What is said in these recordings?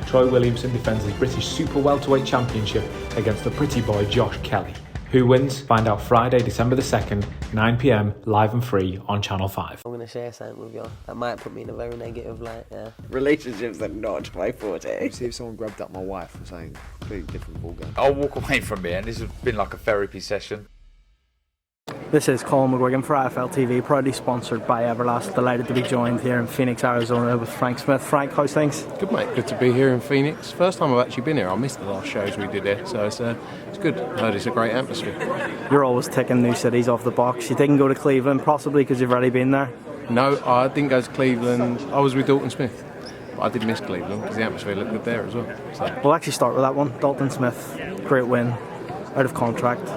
Troy Williamson defends his British Super Welterweight Championship against the pretty boy Josh Kelly. Who wins? Find out Friday, December the 2nd, 9 p.m, live and free on Channel 5. I'm going to share something with you. That might put me in a very negative light, yeah. Relationships are not my forte. See if someone grabbed up my wife or something, completely different ballgame. I'll walk away from it, and this has been like a therapy session. This is COLM for IFL TV, proudly sponsored by Everlast. Delighted to be joined here in Phoenix, Arizona with Frank Smith. Frank, how's things? Good, mate. Good to be here in Phoenix. First time I've actually been here. I missed the last shows we did here, so it's good. I heard it's a great atmosphere. You're always ticking new cities off the box. You didn't go to Cleveland, possibly because you've already been there? No, I didn't go to Cleveland. I was with Dalton Smith. But I did miss Cleveland because the atmosphere looked good there as well. So. We'll actually start with that one. Dalton Smith, great win, out of contract.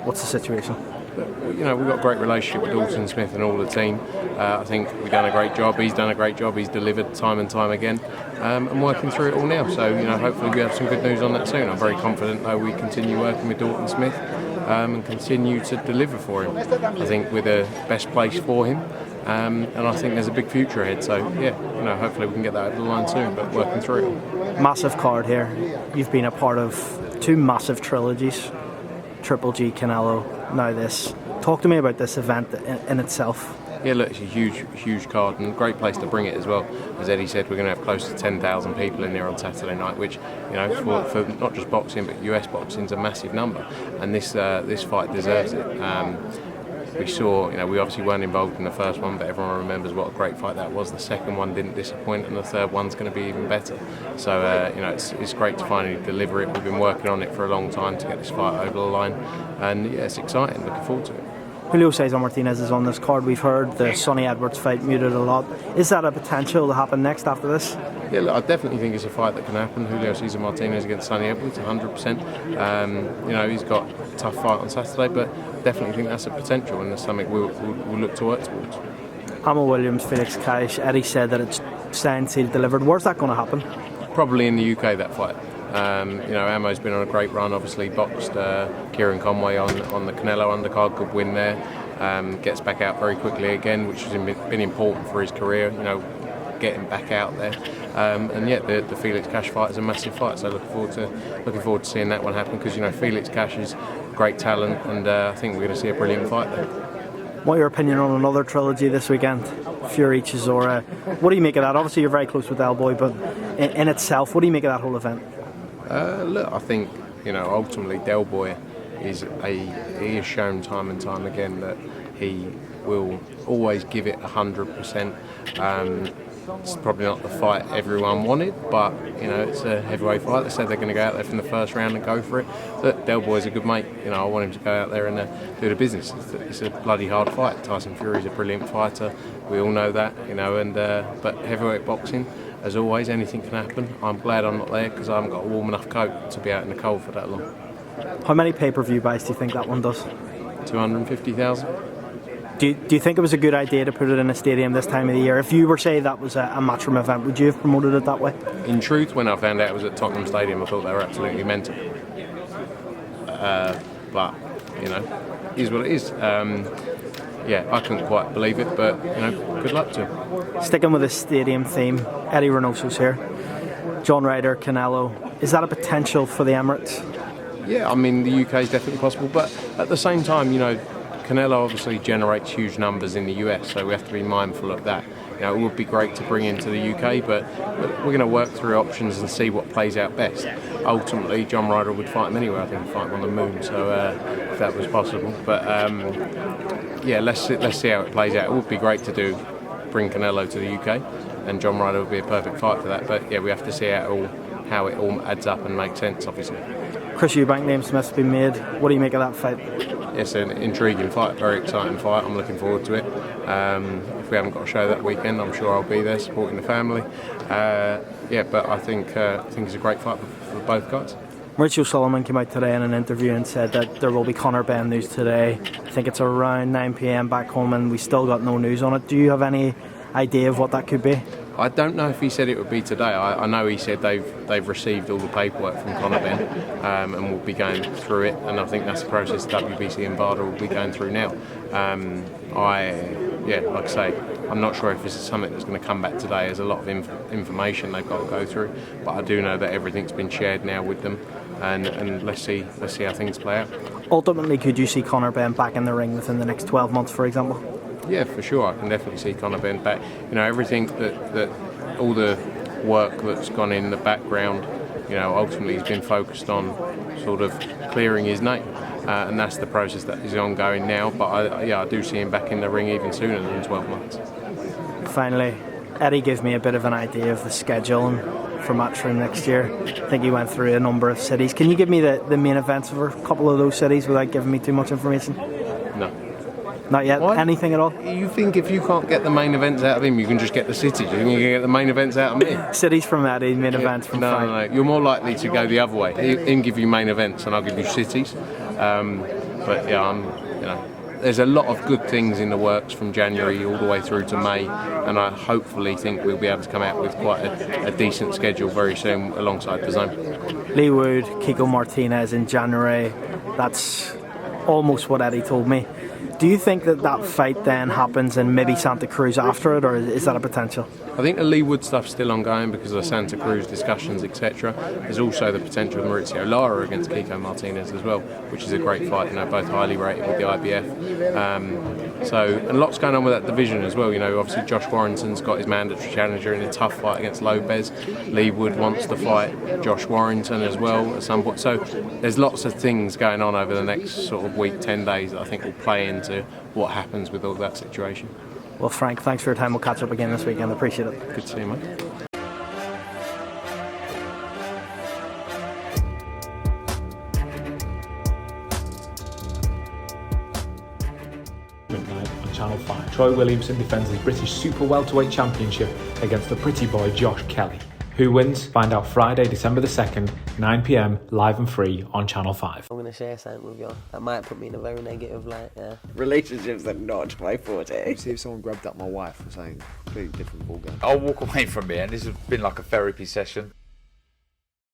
What's the situation? But, you know, we've got a great relationship with Dalton Smith and all the team. I think we've done a great job. He's done a great job. He's delivered time and time again, and working through it all now. So, you know, hopefully we have some good news on that soon. I'm very confident, though, we continue working with Dalton Smith and continue to deliver for him. I think we're the best place for him, and I think there's a big future ahead. So, yeah, you know, hopefully we can get that over the line soon. But working through it. Massive card here. You've been a part of two massive trilogies. Triple G, Canelo, now this. Talk to me about this event in itself. Yeah, look, it's a huge card and a great place to bring it as well. As Eddie said, we're going to have close to 10,000 people in there on Saturday night, which, you know, for not just boxing but US boxing is a massive number, and this fight deserves it. We saw, you know, we obviously weren't involved in the first one, but everyone remembers what a great fight that was. The second one didn't disappoint, and the third one's going to be even better. So, you know, it's great to finally deliver it. We've been working on it for a long time to get this fight over the line, and yeah, it's exciting. Looking forward to it. Julio Cesar Martinez is on this card. We've heard the Sonny Edwards fight muted a lot. Is that a potential to happen next after this? Yeah, look, I definitely think it's a fight that can happen. Julio Cesar Martinez against Sonny Edwards, 100%. You know, he's got a tough fight on Saturday, but definitely think that's a potential, and that's something we'll look to work towards. Hamill Williams, Felix Kaish. Eddie said that it's signed, sealed, delivered. Where's that going to happen? Probably in the UK, that fight. You know, Amo's been on a great run. Obviously, boxed Kieran Conway on the Canelo undercard. Good win there. Gets back out very quickly again, which has been important for his career. You know, getting back out there. And yet, the Felix Cash fight is a massive fight. So looking forward to seeing that one happen, because, you know, Felix Cash is great talent, and I think we're going to see a brilliant fight there. What your opinion on another trilogy this weekend? Fury, Chisora. What do you make of that? Obviously, you're very close with Del Boy, but in itself, what do you make of that whole event? Look, I think, you know, ultimately Del Boy he has shown time and time again that he will always give it 100%. It's probably not the fight everyone wanted, but, you know, it's a heavyweight fight. They said they're going to go out there from the first round and go for it. Look, Del Boy's a good mate. You know, I want him to go out there and do the business. It's a bloody hard fight. Tyson Fury's a brilliant fighter. We all know that, you know. And but heavyweight boxing, as always, anything can happen. I'm glad I'm not there, because I haven't got a warm enough coat to be out in the cold for that long. How many pay-per-view buys do you think that one does? 250,000. Do you think it was a good idea to put it in a stadium this time of the year? If you were, say, that was a matchroom event, would you have promoted it that way? In truth, when I found out it was at Tottenham Stadium, I thought they were absolutely mental. But, you know, it is what it is. Yeah, I couldn't quite believe it, but, you know, good luck to him. Sticking with the stadium theme, Eddie Reynoso's here. John Ryder, Canelo. Is that a potential for the Emirates? Yeah, I mean, the UK is definitely possible, but at the same time, you know, Canelo obviously generates huge numbers in the US, so we have to be mindful of that. You know, it would be great to bring into the UK, but we're going to work through options and see what plays out best. Ultimately, John Ryder would fight him anywhere. I think he'd fight him on the moon, so if that was possible. But yeah, let's see how it plays out. It would be great to bring Canelo to the UK, and John Ryder would be a perfect fight for that. But yeah, we have to see how it all adds up and makes sense, obviously. Chris Eubank, name Smith's been made. What do you make of that fight? It's an intriguing fight, very exciting fight. I'm looking forward to it. If we haven't got a show that weekend, I'm sure I'll be there supporting the family. Yeah, but I think it's a great fight for both guys. Mauricio Sulaiman came out today in an interview and said that there will be Conor Benn news today. I think it's around 9 p.m. back home, and we still got no news on it. Do you have any idea of what that could be? I don't know if he said it would be today. I know he said they've received all the paperwork from Conor Benn, and will be going through it. And I think that's the process WBC and VADA will be going through now. Like I say, I'm not sure if this is something that's going to come back today. There's a lot of information they've got to go through, but I do know that everything's been shared now with them, and let's see how things play out. Ultimately, could you see Conor Benn back in the ring within the next 12 months, for example? Yeah, for sure. I can definitely see Conor Benn back. You know, everything that all the work that's gone in the background, you know, ultimately he's been focused on sort of clearing his name. And that's the process that is ongoing now. But I do see him back in the ring even sooner than 12 months. Finally, Eddie gave me a bit of an idea of the schedule for Matchroom next year. I think he went through a number of cities. Can you give me the main events for a couple of those cities without giving me too much information? No. Not yet? Why? Anything at all? You think if you can't get the main events out of him, you can just get the cities? You think you can get the main events out of me? Cities from Eddie, main events from Frank. No. You're more likely to go the other way. Him give you main events and I'll give you cities. But yeah, there's a lot of good things in the works from January all the way through to May, and I hopefully think we'll be able to come out with quite a decent schedule very soon alongside the Zone. Lee Wood, Kiko Martinez in January. That's almost what Eddie told me. Do you think that fight then happens in maybe Santa Cruz after it, or is that a potential? I think the Lee Wood stuff's still ongoing because of the Santa Cruz discussions, etc. There's also the potential of Mauricio Lara against Kiko Martinez as well, which is a great fight. You know, both highly rated with the IBF. And lots going on with that division as well. You know, obviously Josh Warrington's got his mandatory challenger in a tough fight against Lopez. Lee Wood wants to fight Josh Warrington as well at some point. So there's lots of things going on over the next sort of week, 10 days that I think will play into what happens with all that situation. Well, Frank, thanks for your time. We'll catch up again this weekend. Appreciate it. Good to see you, mate. Midnight on Channel 5. Troy Williamson defends his British Super Welterweight Championship against the pretty boy Josh Kelly. Who wins? Find out Friday, December the 2nd, 9 p.m, live and free on Channel 5. I'm going to share something with you. That might put me in a very negative light, yeah. Relationships are not my forte. See if someone grabbed up my wife and saying completely different ballgame. I'll walk away from it, and this has been like a therapy session.